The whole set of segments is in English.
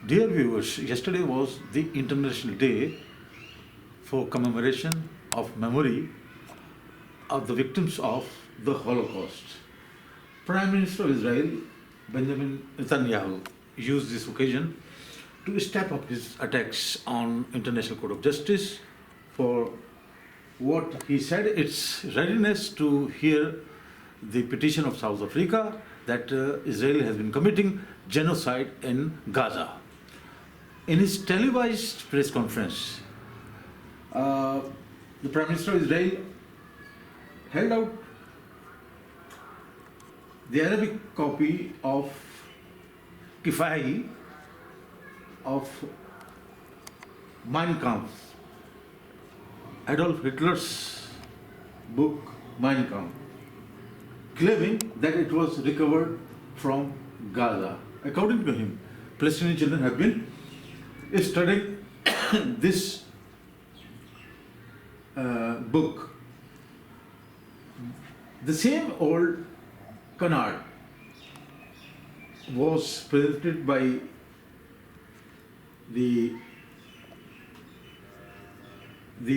Dear viewers, yesterday was the International Day for commemoration of memory of the victims of the Holocaust. Prime Minister of Israel, Benjamin Netanyahu, used this occasion to step up his attacks on International Court of Justice for what he said its readiness to hear the petition of South Africa that Israel has been committing genocide in Gaza. In his televised press conference, the Prime Minister of Israel held out the Arabic copy of Kifai of Mein Kampf, Adolf Hitler's book Mein Kampf, claiming that it was recovered from Gaza. According to him, Palestinian children have been studying this book. The same old canard was presented by the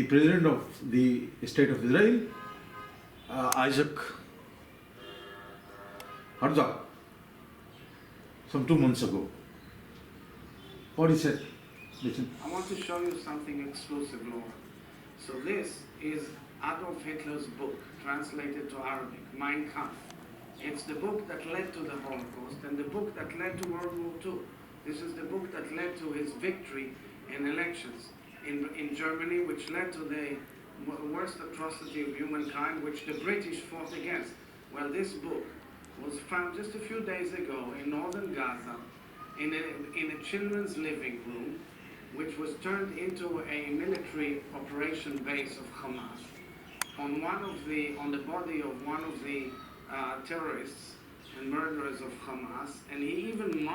President of the State of Israel, Isaac Herzog, some 2 months ago. What he said? Listen. I want to show you something exclusive, Laura. So this is Adolf Hitler's book, translated to Arabic, Mein Kampf. It's the book that led to the Holocaust and the book that led to World War II. This is the book that led to his victory in elections in Germany, which led to the worst atrocity of humankind, which the British fought against. Well, this book was found just a few days ago in northern Gaza in a children's living room, which was turned into a military operation base of Hamas. On the body of one of the terrorists and murderers of Hamas, and he even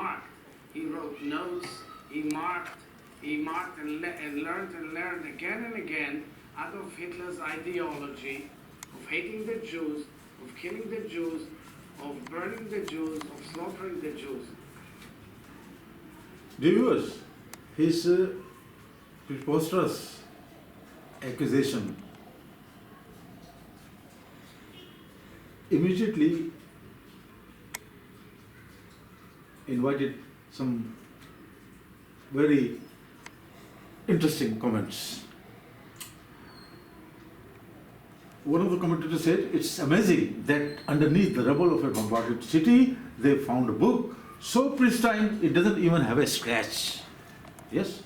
he wrote notes, he marked and learned again and again Adolf Hitler's ideology of hating the Jews, of killing the Jews, of burning the Jews, of slaughtering the Jews. Viewers, his preposterous accusation immediately invited some very interesting comments. One of the commentators said, it's amazing that underneath the rubble of a bombarded city, they found a book so pristine it doesn't even have a scratch. Yes?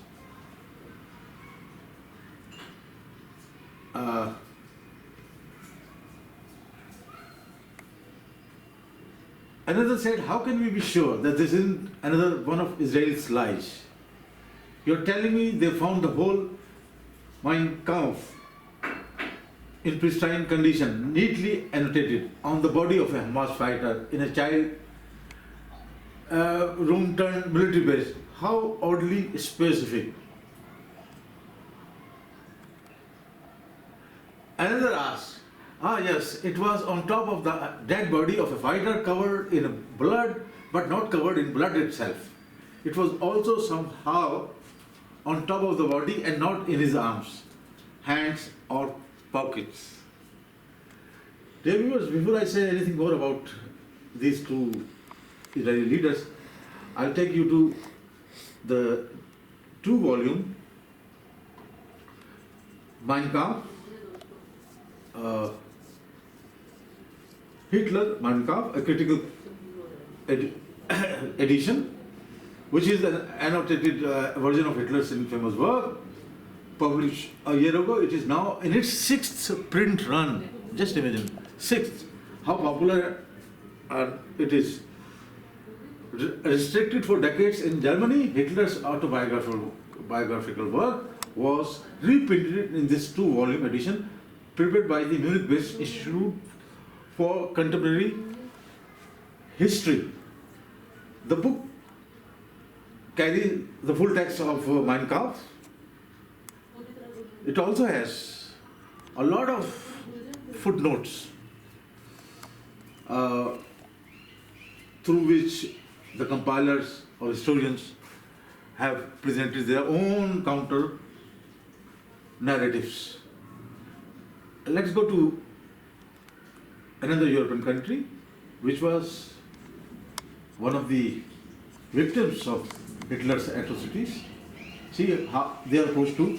Another said, how can we be sure that this isn't another one of Israel's lies? You're telling me they found the whole Mein Kampf in pristine condition, neatly annotated on the body of a Hamas fighter in a child room turned military base. How oddly specific. Another asked, yes, it was on top of the dead body of a fighter covered in blood, but not covered in blood itself. It was also somehow on top of the body and not in his arms, hands or pockets. Dear viewers, before I say anything more about these two Israeli leaders, I'll take you to the 2-volume Mein Kampf, Hitler, Mein Kampf, a critical edition, which is an annotated version of Hitler's infamous work, published a year ago. It is now in its 6th print run. Just imagine, 6th. How popular it is. Restricted for decades in Germany, Hitler's autobiographical work was reprinted in this 2-volume edition prepared by the Munich-based Institute for Contemporary History. The book carries the full text of Mein Kampf. It also has a lot of footnotes through which the compilers or historians have presented their own counter narratives. Let's go to another European country, which was one of the victims of Hitler's atrocities. See how they are opposed to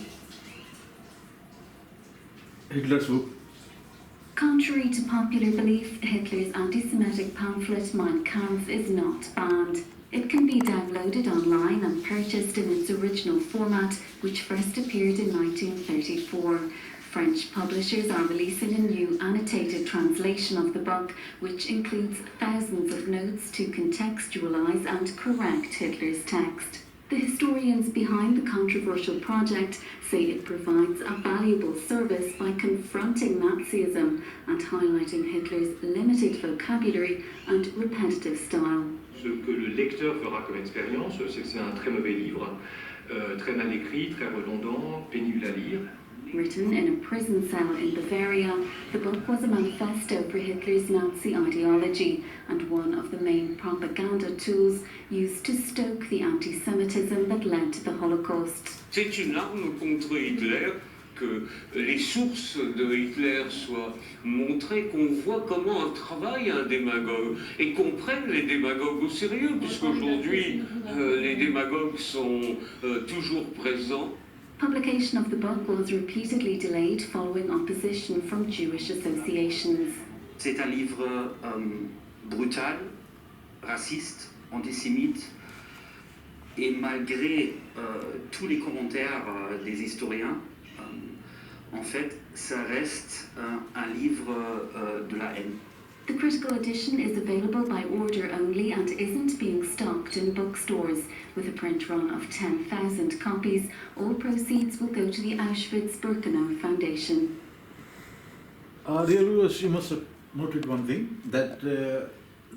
Hitler's book. Contrary to popular belief, Hitler's anti-Semitic pamphlet Mein Kampf is not banned. It can be downloaded online and purchased in its original format, which first appeared in 1934. French publishers are releasing a new annotated translation of the book, which includes thousands of notes to contextualize and correct Hitler's text. The historians behind the controversial project say it provides a valuable service by confronting Nazism and highlighting Hitler's limited vocabulary and repetitive style. Ce que le lecteur fera comme expérience, c'est que c'est un très mauvais livre, très mal écrit, très redondant, pénible à lire. Written in a prison cell in Bavaria, the book was a manifesto for Hitler's Nazi ideology and one of the main propaganda tools used to stoke the anti-Semitism that led to the Holocaust. C'est une arme contre Hitler, que les sources de Hitler soient montrées, qu'on voit comment travaille un démagogue et qu'on prenne les démagogues au sérieux, puisqu'aujourd'hui les démagogues sont toujours présents. Publication of the book was repeatedly delayed following opposition from Jewish associations. C'est un livre brutal, raciste, antisémite, et malgré tous les commentaires des historiens, en fait, ça reste un livre de la haine. The critical edition is available by order only and isn't being stocked in bookstores. With a print run of 10,000 copies, all proceeds will go to the Auschwitz-Birkenau Foundation. Dear viewers, you must have noted one thing, that the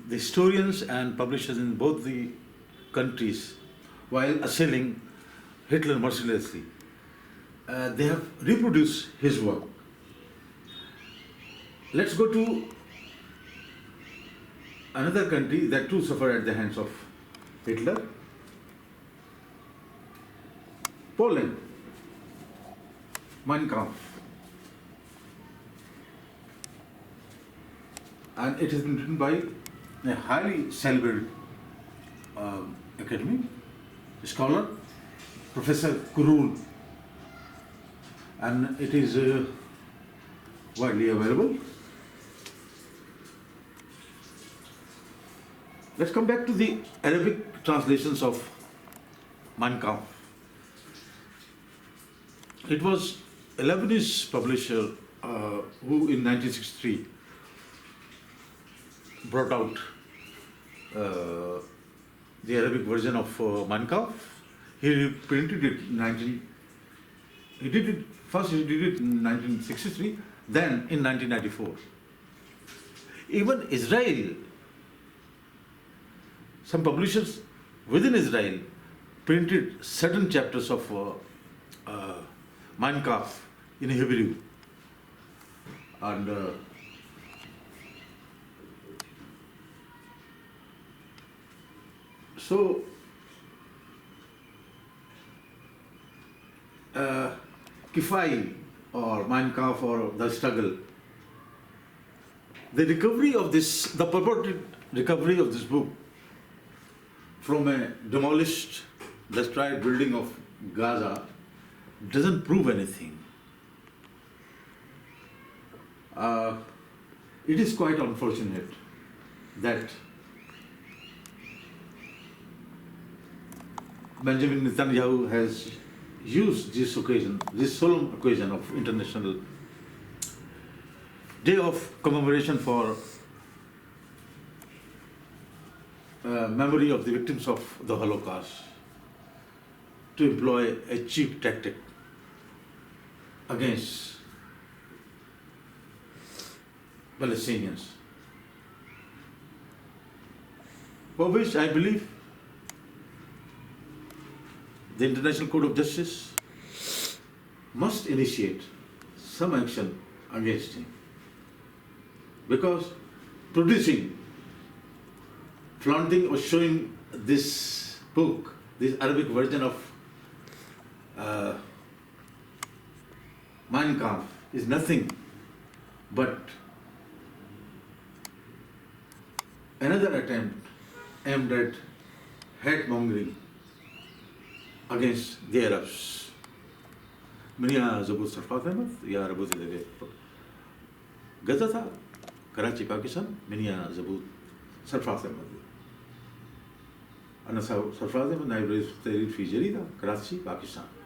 historians and publishers in both the countries, while assailing Hitler mercilessly, they have reproduced his work. Let's go to another country that too suffered at the hands of Hitler, Poland, Mein Kampf. And it has been written by a highly celebrated academic scholar, Professor Kurul, and it is widely available. Let's come back to the Arabic translations of Mein Kampf. It was a Lebanese publisher who in 1963 brought out the Arabic version of Mein Kampf. He printed it in he did it in 1963, then in 1994. Even Israel, some publishers within Israel printed certain chapters of Mein Kampf in Hebrew. And so Kifai or Mein Kampf or the struggle, the purported recovery of this book from a demolished, destroyed building of Gaza doesn't prove anything. It is quite unfortunate that Benjamin Netanyahu has used this occasion, this solemn occasion of International Day of Commemoration for memory of the victims of the Holocaust, to employ a cheap tactic against Palestinians, for which I believe the International Court of Justice must initiate some action against him, because producing, flaunting or showing this book this Arabic version of Mein Kampf is nothing but another attempt aimed at hate mongering against the Arabs. मियाँ ज़बूत सरफराज अहमद या अरबों से लगे गज़ा था कराची पाकिस्तान मियाँ ज़बूत सरफराज अहमद أنا सरफराज अहमद नायब rice तहरीर फ़ी जरीदा कराची पाकिस्तान